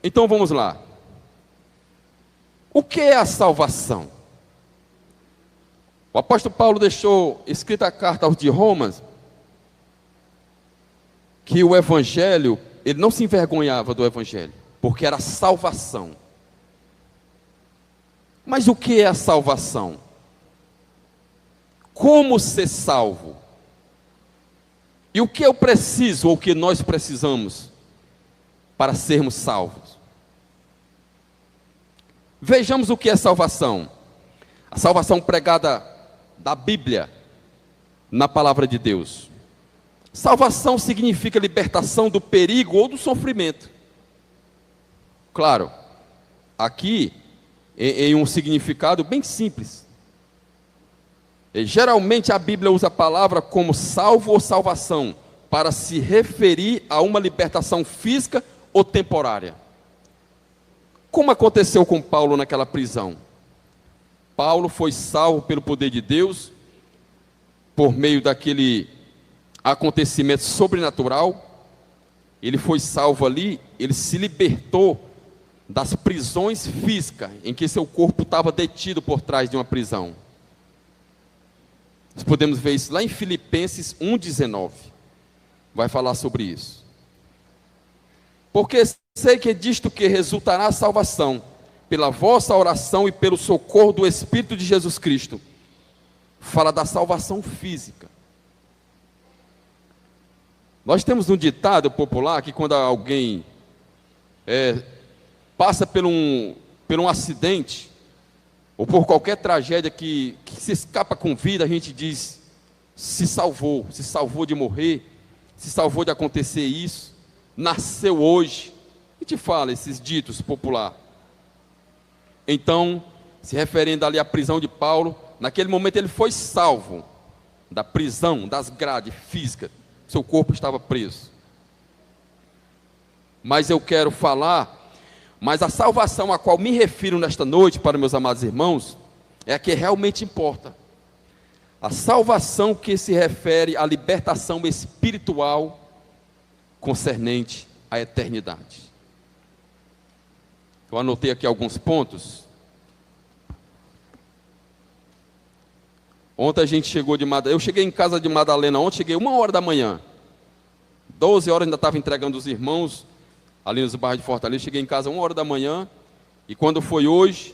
Então vamos lá. O que é a salvação? O apóstolo Paulo deixou escrita a carta aos de Romas que o evangelho, ele não se envergonhava do evangelho, porque era salvação. Mas o que é a salvação? Como ser salvo? E o que eu preciso, ou o que nós precisamos para sermos salvos? Vejamos o que é salvação. A salvação pregada da Bíblia, na palavra de Deus. Salvação significa libertação do perigo ou do sofrimento. Claro, aqui em um significado bem simples. Geralmente a Bíblia usa a palavra como salvo ou salvação para se referir a uma libertação física ou temporária. Como aconteceu com Paulo naquela prisão? Paulo foi salvo pelo poder de Deus, por meio daquele acontecimento sobrenatural. Ele foi salvo ali, ele se libertou das prisões físicas, em que seu corpo estava detido por trás de uma prisão. Nós podemos ver isso lá em Filipenses 1,19. Vai falar sobre isso. Porque sei que disto que resultará a salvação, pela vossa oração e pelo socorro do Espírito de Jesus Cristo. Fala da salvação física. Nós temos um ditado popular que quando alguém passa por um acidente, ou por qualquer tragédia que se escapa com vida, a gente diz, se salvou de morrer, se salvou de acontecer isso, nasceu hoje. A gente fala esses ditos popular. Então, se referindo ali à prisão de Paulo, naquele momento ele foi salvo da prisão, das grades físicas, seu corpo estava preso. Mas eu quero falar, mas a salvação a qual me refiro nesta noite, para meus amados irmãos, é a que realmente importa. A salvação que se refere à libertação espiritual concernente à eternidade. Eu anotei aqui alguns pontos. Ontem a gente chegou de Madalena. Eu cheguei em casa de Madalena ontem, cheguei 1h da manhã. 12 horas ainda estava entregando os irmãos ali nos bairros de Fortaleza. Cheguei em casa 1h da manhã. E quando foi hoje,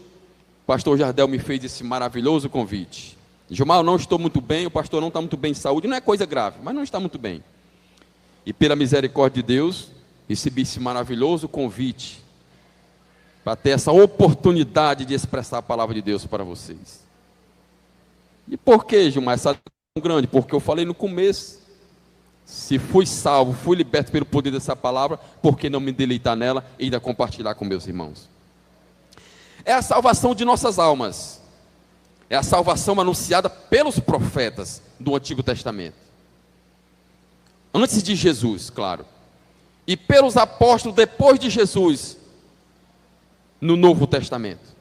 o pastor Jardel me fez esse maravilhoso convite. Gilmar, eu não estou muito bem, o pastor não está muito bem de saúde. Não é coisa grave, mas não está muito bem. E pela misericórdia de Deus, recebi esse maravilhoso convite para ter essa oportunidade de expressar a palavra de Deus para vocês. E por que, Gilmar, essa tão grande? Porque eu falei no começo, se fui salvo, fui liberto pelo poder dessa palavra, por que não me deleitar nela e ainda compartilhar com meus irmãos? É a salvação de nossas almas, é a salvação anunciada pelos profetas do Antigo Testamento, antes de Jesus, claro, e pelos apóstolos depois de Jesus, no Novo Testamento.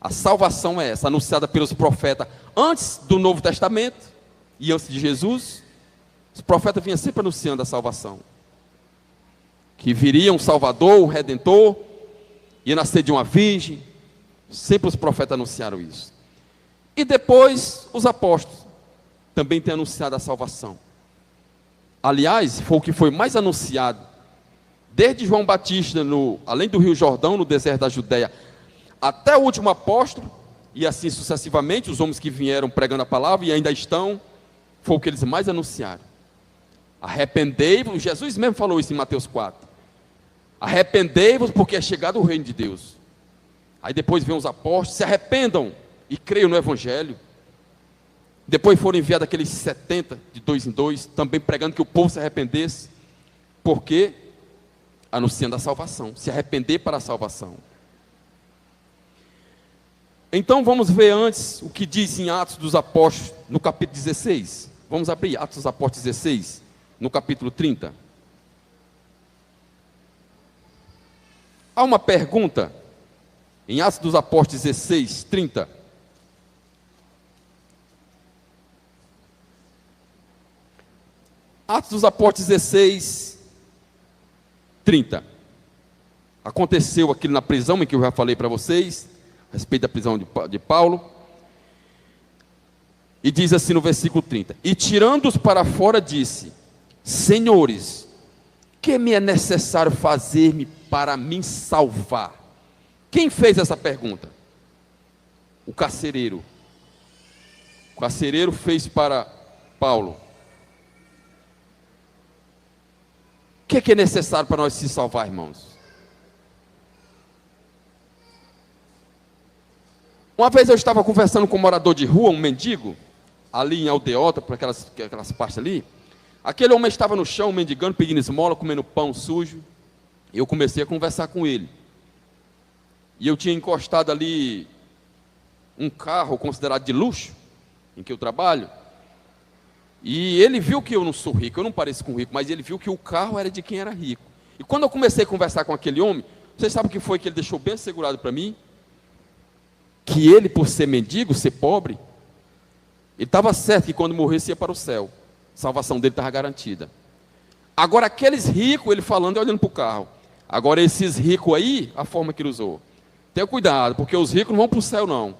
A salvação é essa, anunciada pelos profetas antes do Novo Testamento e antes de Jesus. Os profetas vinham sempre anunciando a salvação, que viria um Salvador, um Redentor, ia nascer de uma virgem. Sempre os profetas anunciaram isso. E depois os apóstolos também têm anunciado a salvação. Aliás, foi o que foi mais anunciado desde João Batista, além do Rio Jordão, no deserto da Judéia, até o último apóstolo, e assim sucessivamente, os homens que vieram pregando a palavra e ainda estão, foi o que eles mais anunciaram. Arrependei-vos, Jesus mesmo falou isso em Mateus 4. Arrependei-vos porque é chegado o reino de Deus. Aí depois vem os apóstolos, se arrependam e creiam no Evangelho. Depois foram enviados aqueles 70, de 2 em 2, também pregando que o povo se arrependesse. Por quê? Anunciando a salvação, se arrepender para a salvação. Então vamos ver antes o que diz em Atos dos Apóstolos, no capítulo 16. Vamos abrir Atos dos Apóstolos 16, no capítulo 30. Há uma pergunta em Atos dos Apóstolos 16, 30. Atos dos Apóstolos 16, 30. aconteceu aquilo na prisão, em que eu já falei para vocês, a respeito da prisão de Paulo. E diz assim no versículo 30: e tirando-os para fora, disse: senhores, que me é necessário fazer-me para me salvar? Quem fez essa pergunta? O carcereiro. O carcereiro fez para Paulo: o que é necessário para nós se salvar, irmãos? Uma vez eu estava conversando com um morador de rua, um mendigo, ali em Aldeota, por aquelas partes ali. Aquele homem estava no chão, mendigando, pedindo esmola, comendo pão sujo. E eu comecei a conversar com ele. E eu tinha encostado ali um carro considerado de luxo, em que eu trabalho. E ele viu que eu não sou rico, eu não pareço com rico, mas ele viu que o carro era de quem era rico. E quando eu comecei a conversar com aquele homem, vocês sabem o que foi que ele deixou bem assegurado para mim? Que ele, por ser mendigo, ser pobre, ele estava certo que quando morresse ia para o céu. A salvação dele estava garantida. Agora aqueles ricos, ele falando e olhando para o carro. Agora esses ricos aí, a forma que ele usou. Tenha cuidado, porque os ricos não vão para o céu não.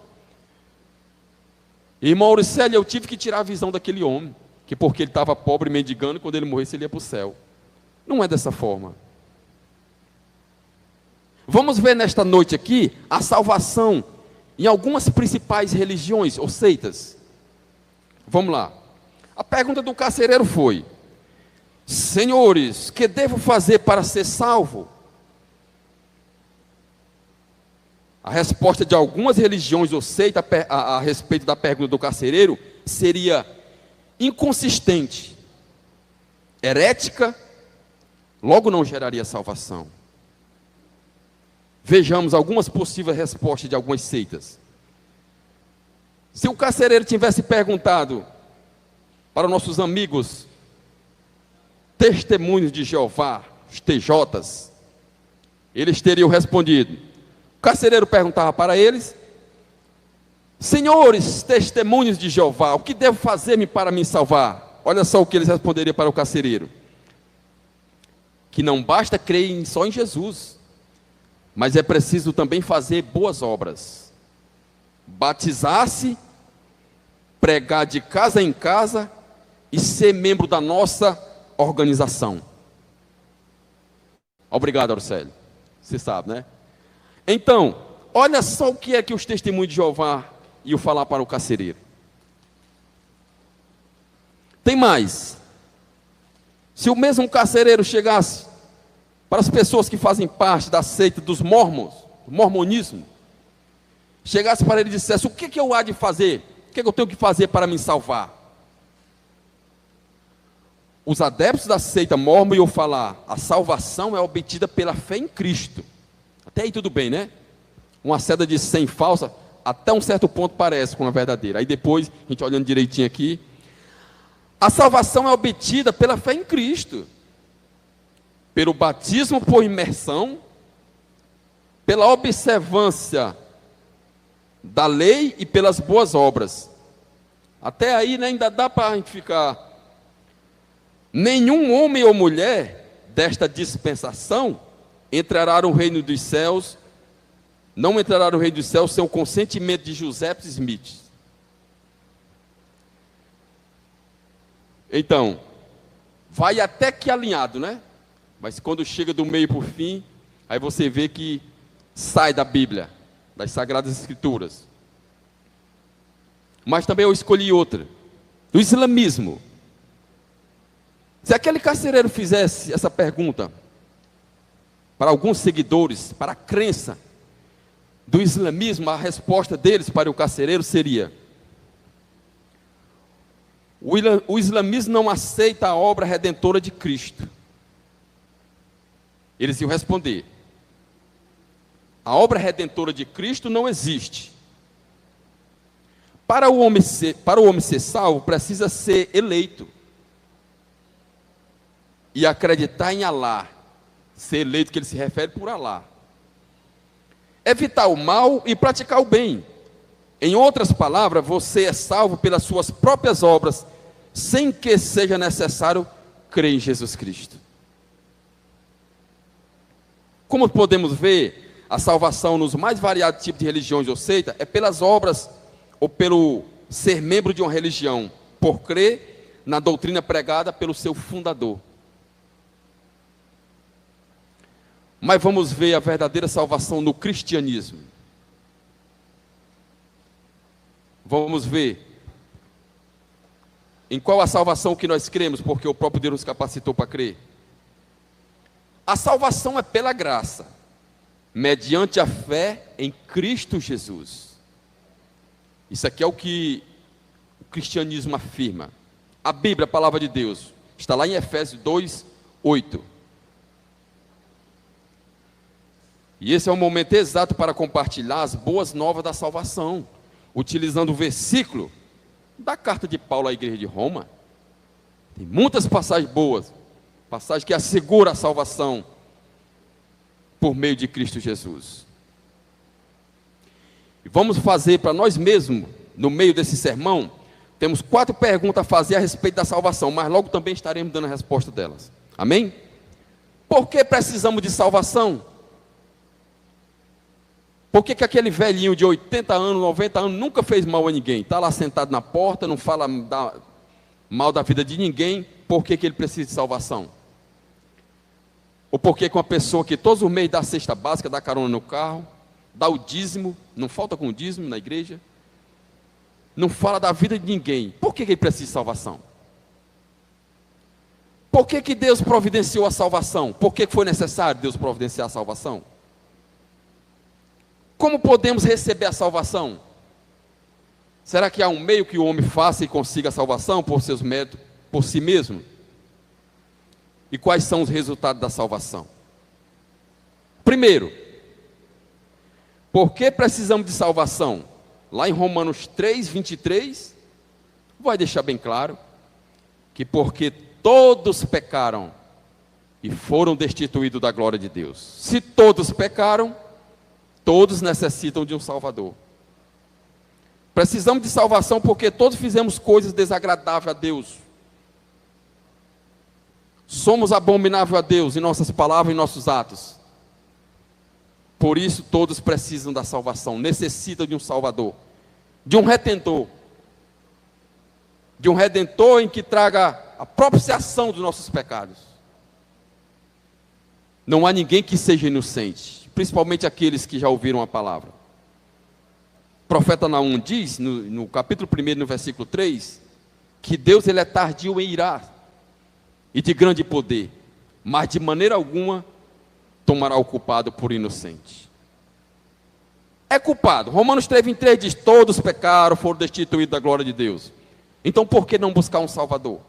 Irmão Auricélio, eu tive que tirar a visão daquele homem, que porque ele estava pobre, mendigando, e quando ele morresse ele ia para o céu. Não é dessa forma. Vamos ver nesta noite aqui a salvação em algumas principais religiões ou seitas. Vamos lá. A pergunta do carcereiro foi: senhores, que devo fazer para ser salvo? A resposta de algumas religiões ou seitas a respeito da pergunta do carcereiro seria inconsistente, herética, logo não geraria salvação. Vejamos algumas possíveis respostas de algumas seitas. Se o carcereiro tivesse perguntado para nossos amigos testemunhos de Jeová, os TJs, eles teriam respondido. O carcereiro perguntava para eles: senhores testemunhos de Jeová, o que devo fazer-me para me salvar? Olha só o que eles responderiam para o carcereiro: que não basta crer só em Jesus, mas é preciso também fazer boas obras, batizar-se, pregar de casa em casa e ser membro da nossa organização. Obrigado, Auricélio. Você sabe, né? Então, olha só o que é que os testemunhos de Jeová iam falar para o carcereiro. Tem mais. Se o mesmo carcereiro chegasse para as pessoas que fazem parte da seita dos mormons, do mormonismo, chegasse para ele e dissesse: o que eu há de fazer? O que eu tenho que fazer para me salvar? Os adeptos da seita mormon iam falar: a salvação é obtida pela fé em Cristo. Até aí tudo bem, né? Uma ceda de 100 falsa, até um certo ponto parece com a verdadeira. Aí depois, a gente olhando direitinho aqui, a salvação é obtida pela fé em Cristo, pelo batismo por imersão, pela observância da lei e pelas boas obras. Até aí, né, ainda dá para a gente ficar. Nenhum homem ou mulher desta dispensação entrará no reino dos céus, não entrará no reino dos céus sem o consentimento de José Smith. Então, vai até que alinhado, né? Mas quando chega do meio para o fim, aí você vê que sai da Bíblia, das Sagradas Escrituras. Mas também eu escolhi outra, do islamismo. Se aquele carcereiro fizesse essa pergunta para alguns seguidores, para a crença do islamismo, a resposta deles para o carcereiro seria: o islamismo não aceita a obra redentora de Cristo. Eles iam responder: a obra redentora de Cristo não existe. Para o homem ser salvo, precisa ser eleito e acreditar em Alá. Ser eleito, que ele se refere por Alá. Evitar o mal e praticar o bem. Em outras palavras, você é salvo pelas suas próprias obras, sem que seja necessário crer em Jesus Cristo. Como podemos ver, a salvação nos mais variados tipos de religiões ou seita é pelas obras ou pelo ser membro de uma religião, por crer na doutrina pregada pelo seu fundador. Mas vamos ver a verdadeira salvação no cristianismo. Vamos ver em qual a salvação que nós cremos, porque o próprio Deus nos capacitou para crer. A salvação é pela graça, mediante a fé em Cristo Jesus. Isso aqui é o que o cristianismo afirma. A Bíblia, a palavra de Deus, está lá em Efésios 2:8. E esse é o momento exato para compartilhar as boas novas da salvação, utilizando o versículo da carta de Paulo à igreja de Roma. Tem muitas passagens boas, passagens que asseguram a salvação por meio de Cristo Jesus. E vamos fazer para nós mesmos, no meio desse sermão, temos 4 perguntas a fazer a respeito da salvação, mas logo também estaremos dando a resposta delas. Amém? Por que precisamos de salvação? Por que aquele velhinho de 80 anos, 90 anos, nunca fez mal a ninguém? Está lá sentado na porta, não fala mal da vida de ninguém. Por que ele precisa de salvação? Ou por que uma pessoa que todos os meses dá a cesta básica, dá carona no carro, dá o dízimo, não falta com o dízimo na igreja, não fala da vida de ninguém, por que ele precisa de salvação? Por que Deus providenciou a salvação? Por que foi necessário Deus providenciar a salvação? Como podemos receber a salvação? Será que há um meio que o homem faça e consiga a salvação por seus méritos, por si mesmo? E quais são os resultados da salvação? Primeiro, por que precisamos de salvação? Lá em Romanos 3:23, vai deixar bem claro que porque todos pecaram e foram destituídos da glória de Deus. Se todos pecaram, todos necessitam de um Salvador. Precisamos de salvação porque todos fizemos coisas desagradáveis a Deus. Somos abomináveis a Deus em nossas palavras e nossos atos. Por isso todos precisam da salvação, necessitam de um Salvador, de um Redentor. De um Redentor em que traga a propiciação dos nossos pecados. Não há ninguém que seja inocente, principalmente aqueles que já ouviram a palavra. O profeta Naum diz, no capítulo 1, no versículo 3, que Deus ele é tardio em irar, e de grande poder, mas de maneira alguma tomará o culpado por inocente. É culpado. Romanos 3:23 diz, todos pecaram, foram destituídos da glória de Deus. Então por que não buscar um Salvador?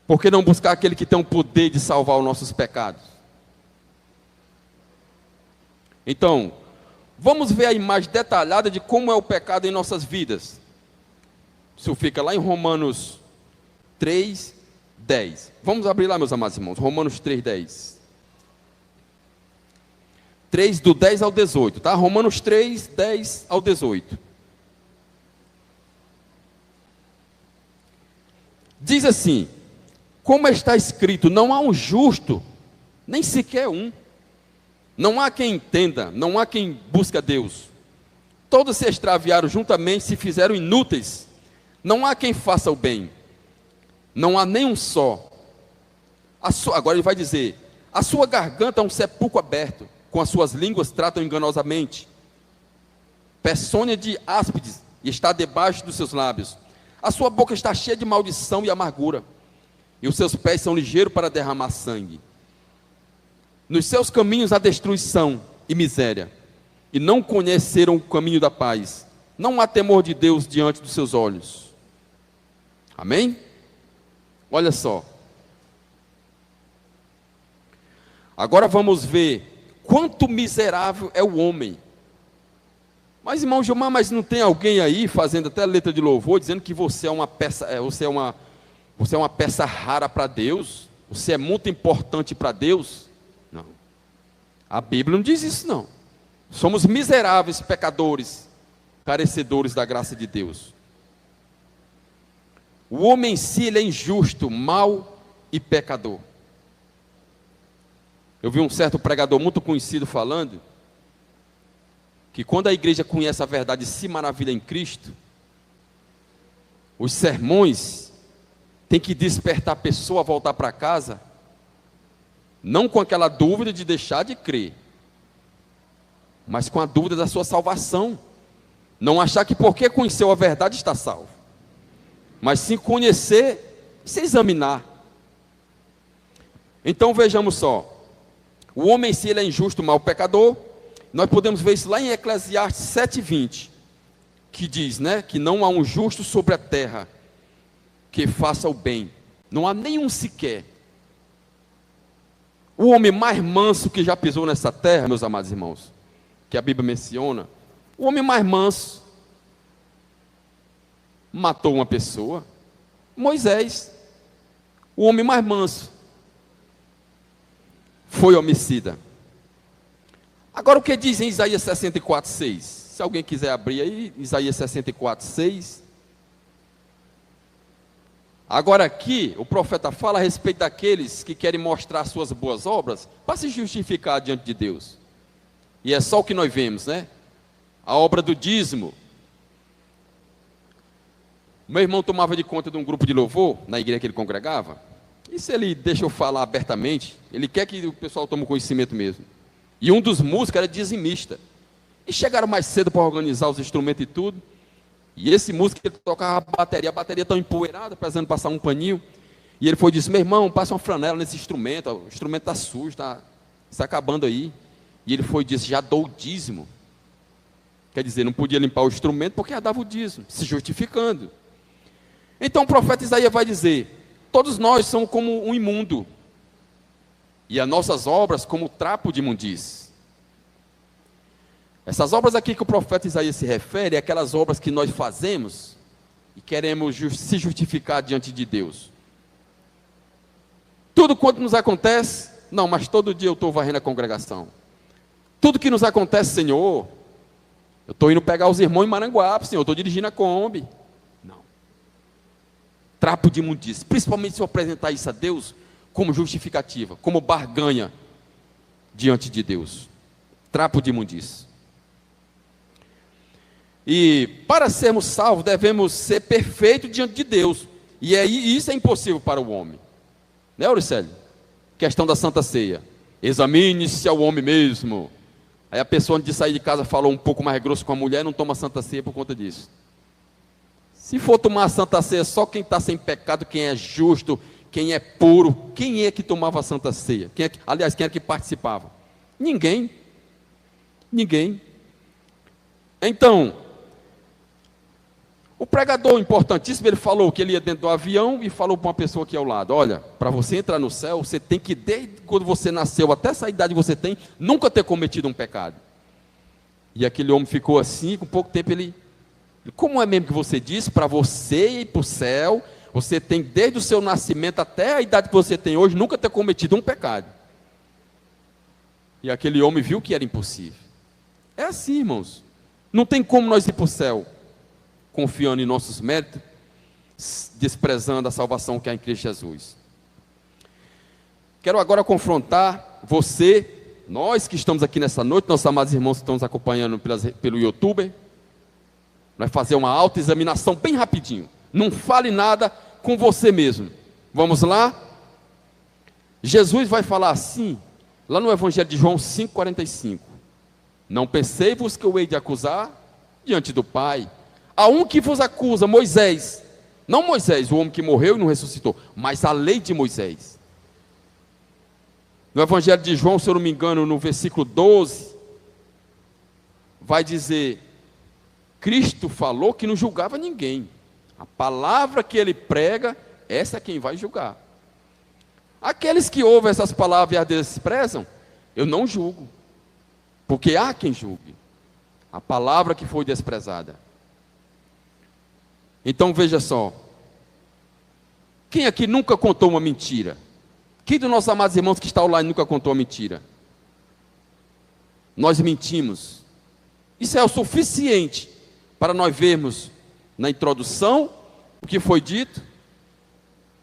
Por que não buscar aquele que tem o poder de salvar os nossos pecados? Então, vamos ver a imagem detalhada de como é o pecado em nossas vidas. Isso fica lá em Romanos 3:10. Vamos abrir lá, meus amados irmãos, Romanos 3:10. 3 do 10 ao 18, tá? Romanos 3, 10 ao 18. Diz assim, como está escrito, não há um justo, nem sequer um. Não há quem entenda, não há quem busque Deus. Todos se extraviaram juntamente, se fizeram inúteis. Não há quem faça o bem. Não há nenhum só. Agora ele vai dizer, a sua garganta é um sepulcro aberto, com as suas línguas tratam enganosamente. Peçonha de áspides está debaixo dos seus lábios. A sua boca está cheia de maldição e amargura. E os seus pés são ligeiros para derramar sangue. Nos seus caminhos há destruição e miséria. E não conheceram o caminho da paz. Não há temor de Deus diante dos seus olhos. Amém? Olha só. Agora vamos ver quanto miserável é o homem. Mas, irmão Gilmar, mas não tem alguém aí fazendo até letra de louvor, dizendo que você é uma peça, você é uma peça rara para Deus? Você é muito importante para Deus? Não. A Bíblia não diz isso, não. Somos miseráveis pecadores, carecedores da graça de Deus. O homem em si ele é injusto, mau e pecador. Eu vi um certo pregador muito conhecido falando que quando a igreja conhece a verdade e se maravilha em Cristo, os sermões têm que despertar a pessoa a voltar para casa, não com aquela dúvida de deixar de crer, mas com a dúvida da sua salvação. Não achar que porque conheceu a verdade está salvo, mas sim conhecer e se examinar. Então vejamos só, o homem, se ele é injusto, mau pecador, nós podemos ver isso lá em Eclesiastes 7:20, que diz, né, que não há um justo sobre a terra que faça o bem, não há nenhum sequer. O homem mais manso que já pisou nessa terra, meus amados irmãos, que a Bíblia menciona, o homem mais manso matou uma pessoa, Moisés, o homem mais manso, foi homicida. Agora o que diz em Isaías 64:6? Se alguém quiser abrir aí, Isaías 64:6. Agora aqui, o profeta fala a respeito daqueles que querem mostrar suas boas obras, para se justificar diante de Deus. E é só o que nós vemos, né? A obra do dízimo. Meu irmão tomava de conta de um grupo de louvor, na igreja que ele congregava. Isso ele deixa eu falar abertamente, ele quer que o pessoal tome conhecimento mesmo. E um dos músicos era dizimista. E chegaram mais cedo para organizar os instrumentos e tudo. E esse músico ele tocava a bateria tão empoeirada, precisando passar um paninho. E ele foi e disse: meu irmão, passa uma flanela nesse instrumento, o instrumento está sujo, está acabando aí. E ele foi e disse: já dou o dízimo. Quer dizer, não podia limpar o instrumento porque já dava o dízimo, se justificando. Então o profeta Isaías vai dizer: todos nós somos como um imundo, e as nossas obras como trapo de imundície. Essas obras aqui que o profeta Isaías se refere, é aquelas obras que nós fazemos e queremos se justificar diante de Deus. Tudo quanto nos acontece, não, mas todo dia eu estou varrendo a congregação. Tudo que nos acontece, Senhor, eu estou indo pegar os irmãos em Maranguape, Senhor, eu estou dirigindo a Kombi. Não. Trapo de imundície, principalmente se eu apresentar isso a Deus como justificativa, como barganha diante de Deus. Trapo de imundície. E para sermos salvos, devemos ser perfeitos diante de Deus. E aí isso é impossível para o homem. Né, Auricélio? Questão da Santa Ceia. Examine-se ao homem mesmo. Aí a pessoa, antes de sair de casa, falou um pouco mais grosso com a mulher, não toma Santa Ceia por conta disso. Se for tomar a Santa Ceia, só quem está sem pecado, quem é justo, quem é puro. Quem é que tomava a Santa Ceia? Aliás, quem era que participava? Ninguém. Ninguém. Então, o pregador importantíssimo, ele falou que ele ia dentro do avião e falou para uma pessoa aqui ao lado: olha, para você entrar no céu, você tem que, desde quando você nasceu até essa idade que você tem, nunca ter cometido um pecado. E aquele homem ficou assim, com pouco tempo ele: como é mesmo que você disse? Para você ir para o céu, você tem desde o seu nascimento até a idade que você tem hoje, nunca ter cometido um pecado. E aquele homem viu que era impossível. É assim, irmãos. Não tem como nós ir para o céu confiando em nossos méritos, desprezando a salvação que há em Cristo Jesus. Quero agora confrontar você, nós que estamos aqui nessa noite, nossos amados irmãos que estão nos acompanhando pelo YouTube. Vai fazer uma autoexaminação bem rapidinho. Não fale nada com você mesmo. Vamos lá? Jesus vai falar assim, lá no Evangelho de João 5,45. Não pensei-vos que eu hei de acusar diante do Pai. Há um que vos acusa, Moisés. Não Moisés, o homem que morreu e não ressuscitou, mas a lei de Moisés. No Evangelho de João, se eu não me engano, no versículo 12, vai dizer: Cristo falou que não julgava ninguém. A palavra que ele prega, essa é quem vai julgar. Aqueles que ouvem essas palavras e as desprezam, eu não julgo, porque há quem julgue a palavra que foi desprezada. Então veja só, quem aqui nunca contou uma mentira? Quem dos nossos amados irmãos que está online nunca contou uma mentira? Nós mentimos. Isso é o suficiente para nós vermos na introdução o que foi dito,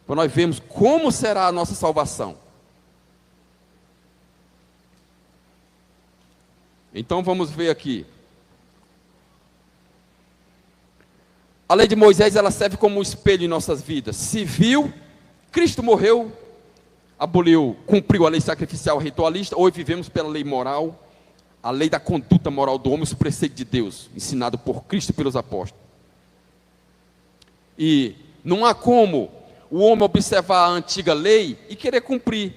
para nós vermos como será a nossa salvação. Então vamos ver aqui. A lei de Moisés, ela serve como um espelho em nossas vidas. Se viu, Cristo morreu, aboliu, cumpriu a lei sacrificial ritualista. Hoje vivemos pela lei moral, a lei da conduta moral do homem, os preceitos de Deus, ensinado por Cristo e pelos apóstolos. E não há como o homem observar a antiga lei e querer cumprir.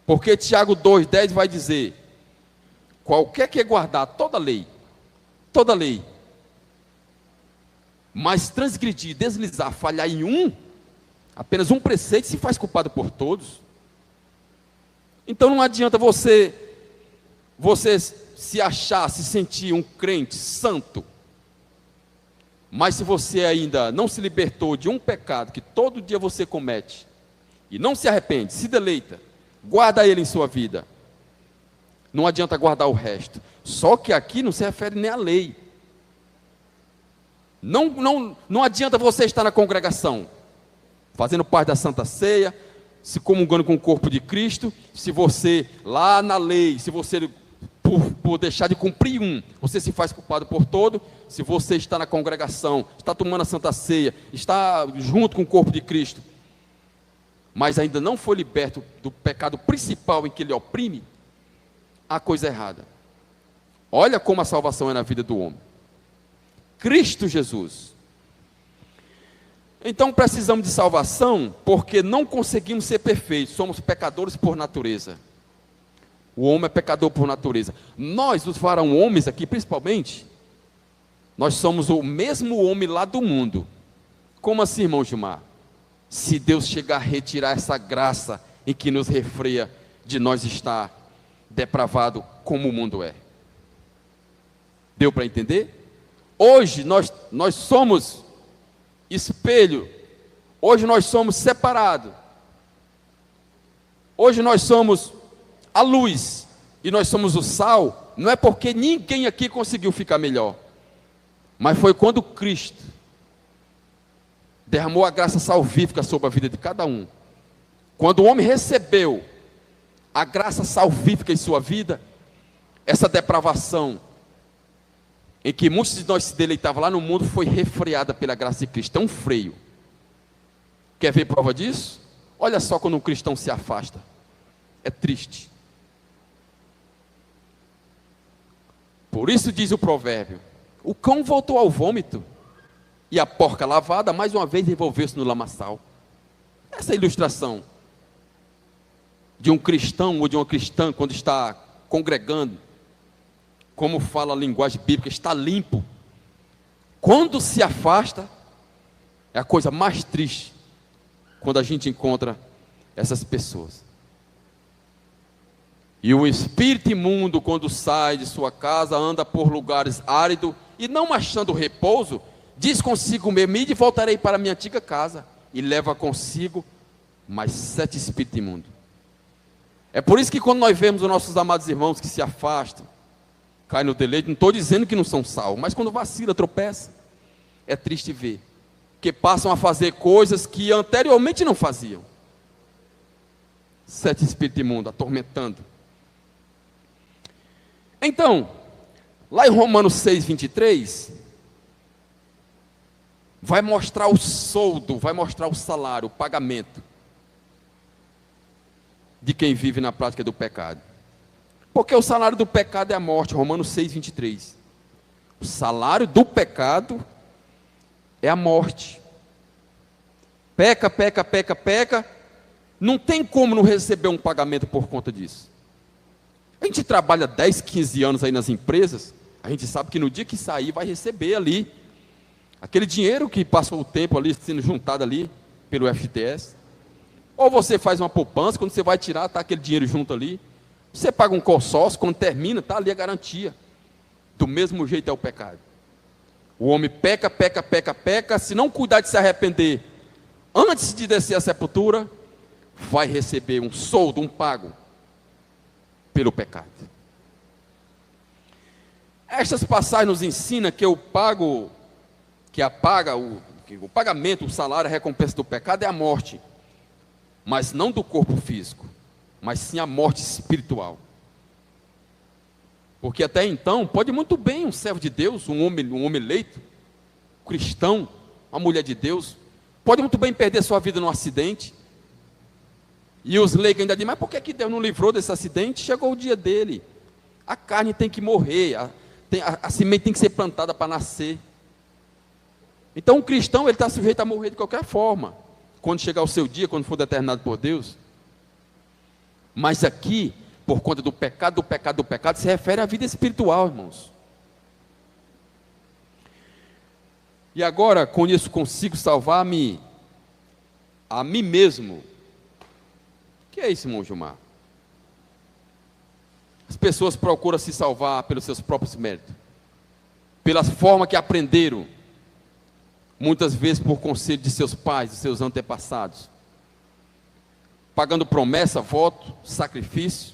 Porque Tiago 2,10 vai dizer: qualquer que guardar toda lei, mas transgredir, deslizar, falhar em apenas um preceito, se faz culpado por todos. Então não adianta você se achar, se sentir um crente santo, mas se você ainda não se libertou de um pecado que todo dia você comete, e não se arrepende, se deleita, guarda ele em sua vida, não adianta guardar o resto. Só que aqui não se refere nem à lei. Não adianta você estar na congregação, fazendo parte da Santa Ceia, se comungando com o corpo de Cristo, se você, lá na lei, se você, por deixar de cumprir você se faz culpado por todo. Se você está na congregação, está tomando a Santa Ceia, está junto com o corpo de Cristo, mas ainda não foi liberto do pecado principal em que ele oprime, há coisa errada. Olha como a salvação é na vida do homem. Cristo Jesus. Então precisamos de salvação porque não conseguimos ser perfeitos, somos pecadores por natureza. O homem é pecador por natureza. Nós, os varão-homens aqui principalmente, nós somos o mesmo homem lá do mundo. Como assim, irmão Gilmar? Se Deus chegar a retirar essa graça em que nos refreia de nós estar depravado como o mundo é. Deu para entender? Hoje nós somos espelho, hoje nós somos separados, hoje nós somos a luz, e nós somos o sal, não é porque ninguém aqui conseguiu ficar melhor, mas foi quando Cristo derramou a graça salvífica sobre a vida de cada um. Quando o homem recebeu a graça salvífica em sua vida, essa depravação em que muitos de nós se deleitavam lá no mundo, foi refreada pela graça de Cristo. É um freio. Quer ver prova disso? Olha só quando um cristão se afasta. É triste. Por isso diz o provérbio: o cão voltou ao vômito, e a porca lavada mais uma vez envolveu-se no lamaçal. Essa é a ilustração de um cristão ou de uma cristã quando está congregando. Como fala a linguagem bíblica, está limpo. Quando se afasta, é a coisa mais triste, quando a gente encontra essas pessoas. E o espírito imundo, quando sai de sua casa, anda por lugares áridos, e não achando repouso, diz consigo mesmo: e voltarei para a minha antiga casa, e leva consigo mais 7 espíritos imundos. É por isso que quando nós vemos os nossos amados irmãos que se afastam, cai no deleite, não estou dizendo que não são salvos, mas quando vacila, tropeça, é triste ver, que passam a fazer coisas que anteriormente não faziam. 7 espíritos imundos atormentando. Então, lá em Romanos 6,23, vai mostrar o soldo, vai mostrar o salário, o pagamento de quem vive na prática do pecado. Porque o salário do pecado é a morte, Romanos 6,23. O salário do pecado é a morte. Peca, não tem como não receber um pagamento por conta disso. A gente trabalha 10, 15 anos aí nas empresas, a gente sabe que no dia que sair vai receber ali aquele dinheiro que passou o tempo ali sendo juntado ali pelo FGTS. Ou você faz uma poupança, quando você vai tirar, está aquele dinheiro junto ali. Você paga um consórcio, quando termina, está ali a garantia. Do mesmo jeito é o pecado. O homem peca, se não cuidar de se arrepender, antes de descer à sepultura, vai receber um soldo, um pago, pelo pecado. Estas passagens nos ensinam que o pagamento, o salário, a recompensa do pecado é a morte, mas não do corpo físico, mas sim a morte espiritual. Porque até então, pode muito bem um servo de Deus, um homem eleito, cristão, uma mulher de Deus, pode muito bem perder sua vida num acidente. E os leigos ainda dizem, mas por que Deus não livrou desse acidente? Chegou o dia dele. A carne tem que morrer, a semente tem que ser plantada para nascer. Então, um cristão, ele está sujeito a morrer de qualquer forma, quando chegar o seu dia, quando for determinado por Deus. Mas aqui, por conta do pecado, se refere à vida espiritual, irmãos. E agora, com isso, consigo salvar-me a mim mesmo. O que é isso, irmão Gilmar? As pessoas procuram se salvar pelos seus próprios méritos, pelas formas que aprenderam, muitas vezes por conselho de seus pais, de seus antepassados, pagando promessa, voto, sacrifício,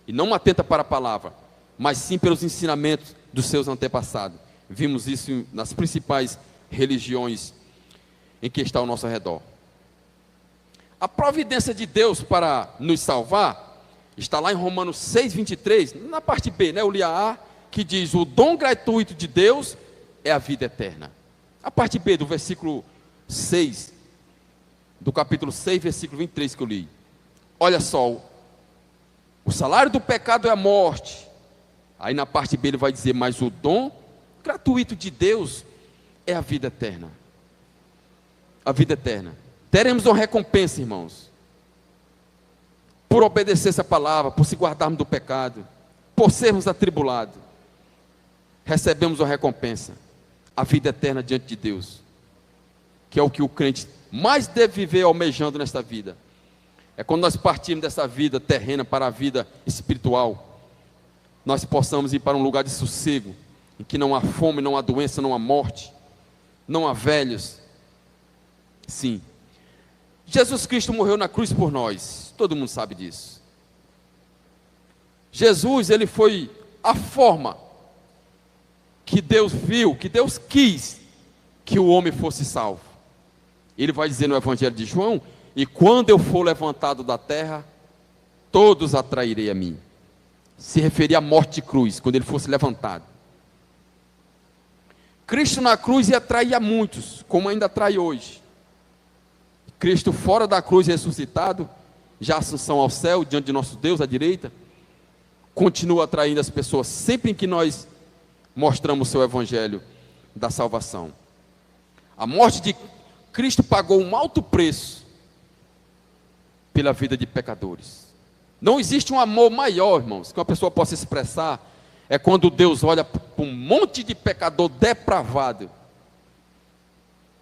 e não atenta para a palavra, mas sim pelos ensinamentos dos seus antepassados. Vimos isso nas principais religiões em que está ao nosso redor. A providência de Deus para nos salvar está lá em Romanos 6:23, na parte B, né? Eu li a A, que diz: o dom gratuito de Deus é a vida eterna. A parte B do versículo 6, do capítulo 6, versículo 23 que eu li. Olha só, o salário do pecado é a morte. Aí na parte B ele vai dizer, mas o dom gratuito de Deus é a vida eterna. A vida eterna. Teremos uma recompensa, irmãos, por obedecer essa palavra, por se guardarmos do pecado, por sermos atribulados. Recebemos uma recompensa, a vida eterna diante de Deus, que é o que o crente mais deve viver almejando nesta vida. É quando nós partimos dessa vida terrena para a vida espiritual, nós possamos ir para um lugar de sossego, em que não há fome, não há doença, não há morte, não há velhos. Sim, Jesus Cristo morreu na cruz por nós, todo mundo sabe disso. Jesus, ele foi a forma que Deus viu, que Deus quis que o homem fosse salvo. Ele vai dizer no Evangelho de João, e quando eu for levantado da terra, todos atrairei a mim. Se referia à morte de cruz, quando ele fosse levantado. Cristo na cruz ia atrair a muitos, como ainda atrai hoje. Cristo fora da cruz ressuscitado, já ascensão ao céu, diante de nosso Deus, à direita, continua atraindo as pessoas, sempre em que nós mostramos o seu evangelho da salvação. A morte de Cristo pagou um alto preço pela vida de pecadores. Não existe um amor maior, irmãos, que uma pessoa possa expressar, é quando Deus olha para um monte de pecador depravado,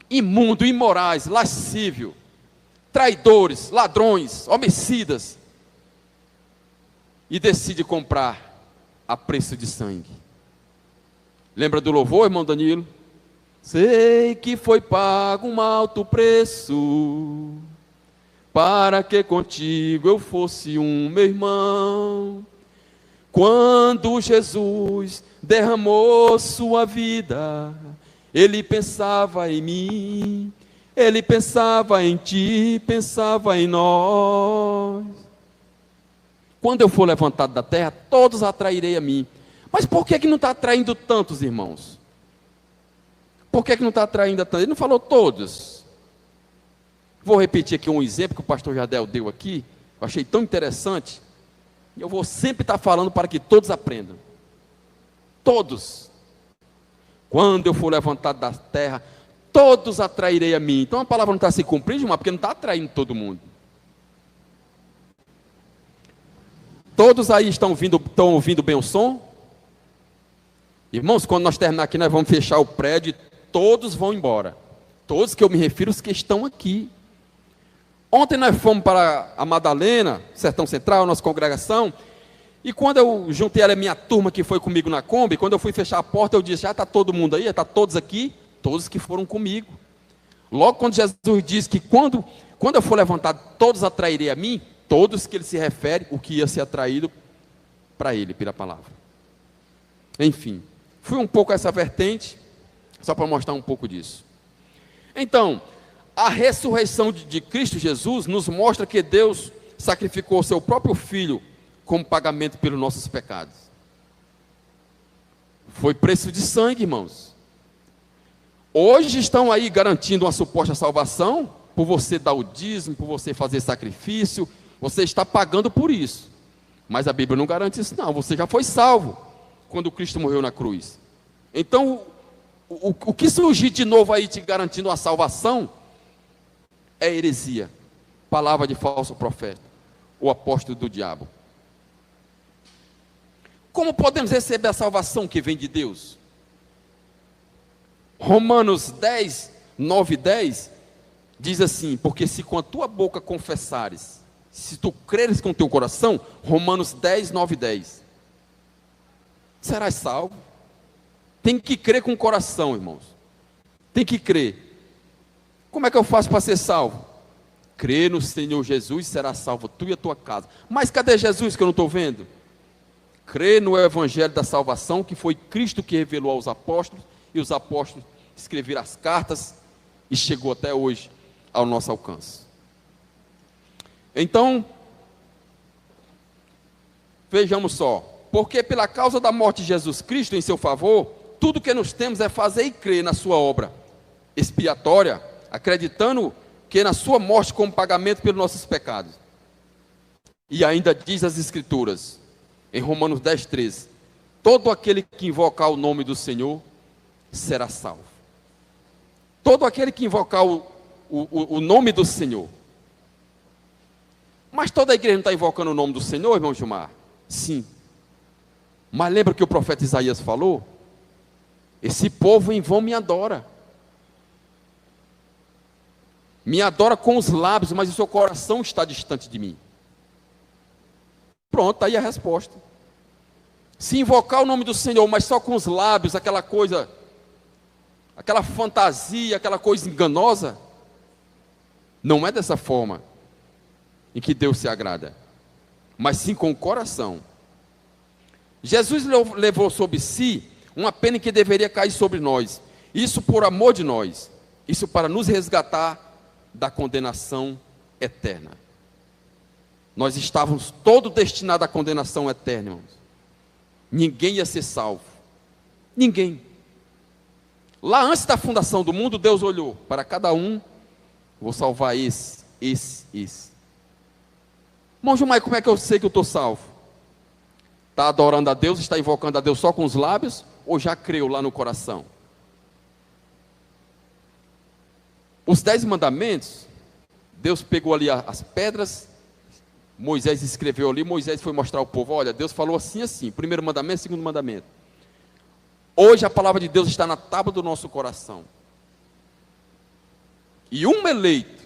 imundo, imorais, lascívio, traidores, ladrões, homicidas, e decide comprar a preço de sangue. Lembra do louvor, irmão Danilo? Sei que foi pago um alto preço, para que contigo eu fosse meu irmão. Quando Jesus derramou sua vida, ele pensava em mim, ele pensava em ti, pensava em nós. Quando eu for levantado da terra, todos atrairei a mim. Mas por que não está atraindo tantos, irmãos? Por que não está atraindo tantos? Ele não falou todos. Vou repetir aqui um exemplo que o pastor Jardel deu aqui, eu achei tão interessante, e eu vou sempre estar falando para que todos aprendam. Todos. Quando eu for levantado da terra, todos atrairei a mim. Então a palavra não está se cumprindo, irmão, porque não está atraindo todo mundo. Todos aí estão ouvindo bem o som? Irmãos, quando nós terminar aqui, nós vamos fechar o prédio e todos vão embora. Todos que eu me refiro, os que estão aqui. Ontem nós fomos para a Madalena, Sertão Central, nossa congregação, e quando eu juntei a minha turma que foi comigo na Kombi, quando eu fui fechar a porta, eu disse, já está todo mundo aí? Já está todos aqui? Todos que foram comigo. Logo quando Jesus diz que quando eu for levantado, todos atrairei a mim, todos que ele se refere, o que ia ser atraído para ele, pela palavra. Enfim, fui um pouco essa vertente, só para mostrar um pouco disso. Então, a ressurreição de Cristo Jesus nos mostra que Deus sacrificou o seu próprio Filho como pagamento pelos nossos pecados. Foi preço de sangue, irmãos. Hoje estão aí garantindo uma suposta salvação, por você dar o dízimo, por você fazer sacrifício, você está pagando por isso. Mas a Bíblia não garante isso não, você já foi salvo, quando Cristo morreu na cruz. Então, o que surgir de novo aí te garantindo a salvação, é heresia, palavra de falso profeta, o apóstolo do diabo. Como podemos receber a salvação que vem de Deus? Romanos 10, 9 e 10, diz assim: porque se com a tua boca confessares, se tu creres com o teu coração, Romanos 10, 9 e 10, serás salvo. Tem que crer com o coração, irmãos. Tem que crer. Como é que eu faço para ser salvo? Crê no Senhor Jesus, será salvo tu e a tua casa. Mas cadê Jesus que eu não estou vendo? Crê no Evangelho da salvação, que foi Cristo que revelou aos apóstolos, e os apóstolos escreveram as cartas, e chegou até hoje ao nosso alcance. Então, vejamos só, porque pela causa da morte de Jesus Cristo em seu favor, tudo que nos temos é fazer e crer na sua obra expiatória, acreditando que na sua morte como pagamento pelos nossos pecados. E ainda diz as Escrituras, em Romanos 10, 13, todo aquele que invocar o nome do Senhor será salvo. Todo aquele que invocar o nome do Senhor. Mas toda a igreja não está invocando o nome do Senhor, irmão Gilmar? Sim. Mas lembra que o profeta Isaías falou? Esse povo em vão me adora. Me adora com os lábios, mas o seu coração está distante de mim. Pronto, aí a resposta. Se invocar o nome do Senhor, mas só com os lábios, aquela coisa, aquela fantasia, aquela coisa enganosa, não é dessa forma em que Deus se agrada, mas sim com o coração. Jesus levou sobre si uma pena que deveria cair sobre nós, isso por amor de nós, isso para nos resgatar da condenação eterna. Nós estávamos todos destinados à condenação eterna, irmãos. Ninguém ia ser salvo, ninguém. Lá antes da fundação do mundo, Deus olhou para cada um: vou salvar esse. Irmão Gilmar, como é que eu sei que eu estou salvo? Está adorando a Deus, está invocando a Deus só com os lábios, ou já creu lá no coração? Os 10 mandamentos, Deus pegou ali as pedras, Moisés escreveu ali, Moisés foi mostrar ao povo: olha, Deus falou assim, assim, primeiro mandamento, segundo mandamento. Hoje a palavra de Deus está na tábua do nosso coração. E um eleito,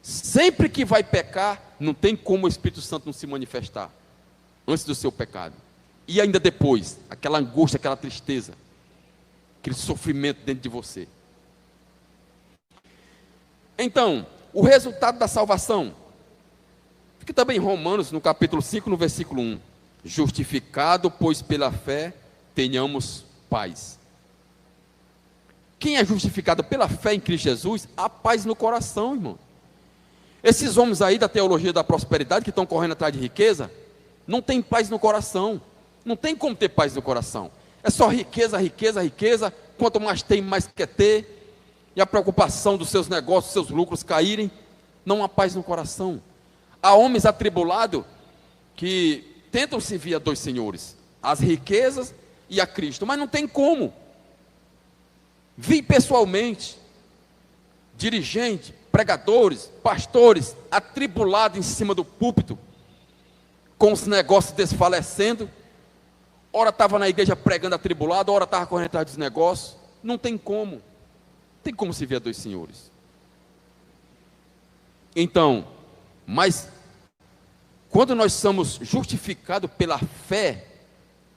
sempre que vai pecar, não tem como o Espírito Santo não se manifestar antes do seu pecado. E ainda depois, aquela angústia, aquela tristeza, aquele sofrimento dentro de você. Então, o resultado da salvação, fica também em Romanos, no capítulo 5, no versículo 1. Justificado, pois pela fé tenhamos paz. Quem é justificado pela fé em Cristo Jesus, há paz no coração, irmão. Esses homens aí da teologia da prosperidade, que estão correndo atrás de riqueza, não tem paz no coração. Não tem como ter paz no coração. É só riqueza, riqueza, riqueza. Quanto mais tem, mais quer ter. E a preocupação dos seus negócios, seus lucros caírem. Não há paz no coração. Há homens atribulados que tentam servir a dois senhores: as riquezas e a Cristo. Mas não tem como. Vi pessoalmente dirigentes, pregadores, pastores atribulados em cima do púlpito, com os negócios desfalecendo. Ora estava na igreja pregando atribulado, ora estava correndo atrás dos negócios. Não tem como. Não tem como se ver a dois senhores. Então, mas quando nós somos justificados pela fé,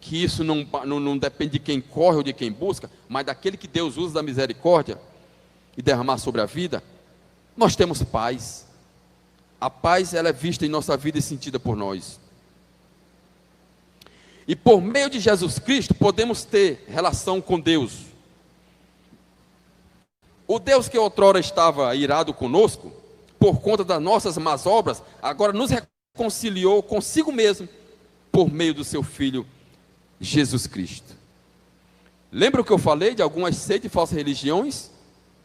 que isso não depende de quem corre ou de quem busca, mas daquele que Deus usa da misericórdia e derramar sobre a vida, nós temos paz. A paz, ela é vista em nossa vida e sentida por nós. E por meio de Jesus Cristo, podemos ter relação com Deus. O Deus que outrora estava irado conosco, por conta das nossas más obras, agora nos reconciliou consigo mesmo, por meio do seu Filho, Jesus Cristo. Lembra o que eu falei de algumas seitas e falsas religiões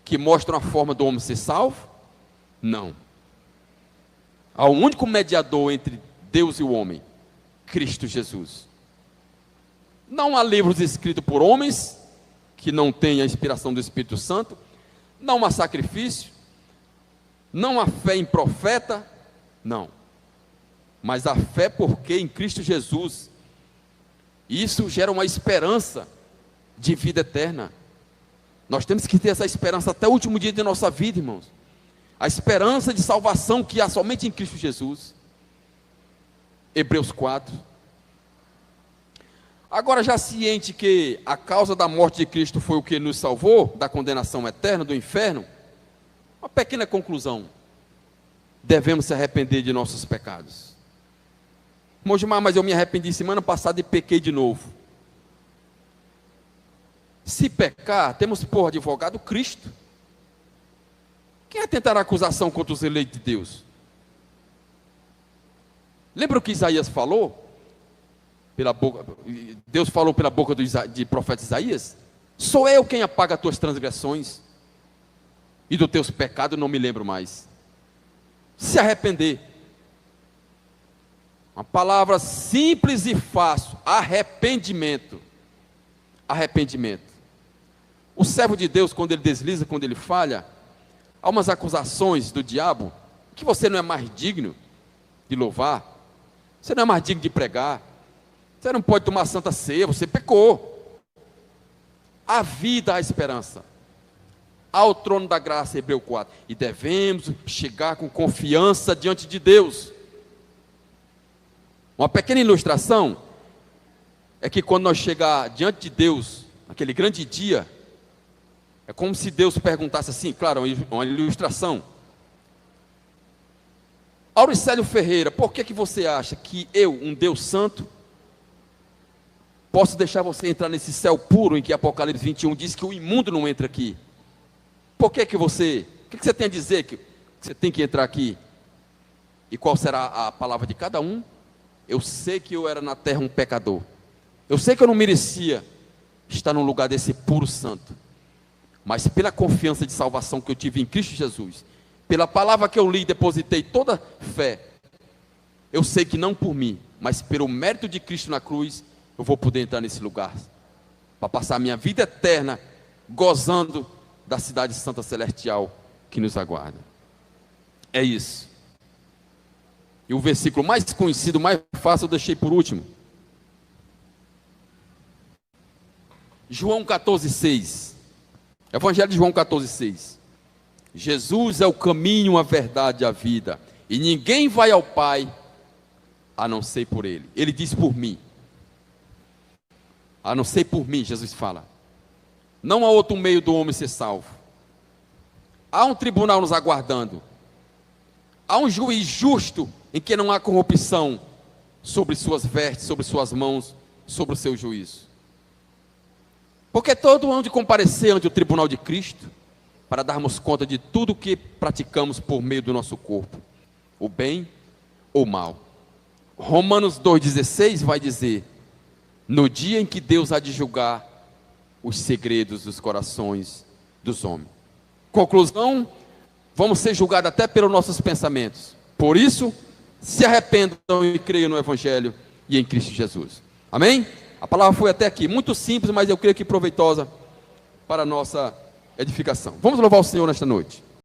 que mostram a forma do homem ser salvo? Não. Há um único mediador entre Deus e o homem, Cristo Jesus. Não há livros escritos por homens que não tenham a inspiração do Espírito Santo, não há sacrifício, não há fé em profeta, não. Mas a fé porque em Cristo Jesus. Isso gera uma esperança de vida eterna. Nós temos que ter essa esperança até o último dia de nossa vida, irmãos. A esperança de salvação que há somente em Cristo Jesus. Hebreus 4. Agora, já ciente que a causa da morte de Cristo foi o que nos salvou da condenação eterna, do inferno, uma pequena conclusão: devemos se arrepender de nossos pecados. Irmão Gilmar, mas eu me arrependi semana passada e pequei de novo. Se pecar, temos por advogado Cristo. Quem atentará acusação contra os eleitos de Deus? Lembra o que Isaías falou? Deus falou pela boca de profeta Isaías: sou eu quem apaga as tuas transgressões, e dos teus pecados não me lembro mais. Se arrepender. Uma palavra simples e fácil: arrependimento. Arrependimento. O servo de Deus, quando ele desliza, quando ele falha, há umas acusações do diabo, que você não é mais digno de louvar, você não é mais digno de pregar, você não pode tomar santa ceia, você pecou. A vida, a esperança, ao trono da graça, Hebreus 4, e devemos chegar com confiança diante de Deus. Uma pequena ilustração é que quando nós chegar diante de Deus, naquele grande dia, é como se Deus perguntasse assim, claro, uma ilustração: Auricélio Ferreira, por que você acha que eu, um Deus santo, posso deixar você entrar nesse céu puro em que Apocalipse 21 diz que o imundo não entra aqui? Por que você, o que você tem a dizer que você tem que entrar aqui? E qual será a palavra de cada um? Eu sei que eu era na terra um pecador, eu sei que eu não merecia estar num lugar desse puro santo, mas pela confiança de salvação que eu tive em Cristo Jesus, pela palavra que eu li e depositei toda fé, eu sei que não por mim, mas pelo mérito de Cristo na cruz, eu vou poder entrar nesse lugar, para passar a minha vida eterna, gozando da cidade santa celestial que nos aguarda. É isso. E o versículo mais conhecido, mais fácil, eu deixei por último. João 14,6. Evangelho de João 14,6. Jesus é o caminho, a verdade e a vida, e ninguém vai ao Pai a não ser por Ele. Ele diz por mim. A não ser por mim, Jesus fala. Não há outro meio do homem ser salvo. Há um tribunal nos aguardando. Há um juiz justo em que não há corrupção sobre suas vestes, sobre suas mãos, sobre o seu juízo. Porque todo ano de comparecer ante o tribunal de Cristo, para darmos conta de tudo o que praticamos por meio do nosso corpo, o bem ou o mal. Romanos 2,16 vai dizer: no dia em que Deus há de julgar os segredos dos corações dos homens. Conclusão: vamos ser julgados até pelos nossos pensamentos. Por isso, se arrependam e creiam no Evangelho e em Cristo Jesus. Amém? A palavra foi até aqui, muito simples, mas eu creio que proveitosa para a nossa edificação. Vamos louvar o Senhor nesta noite.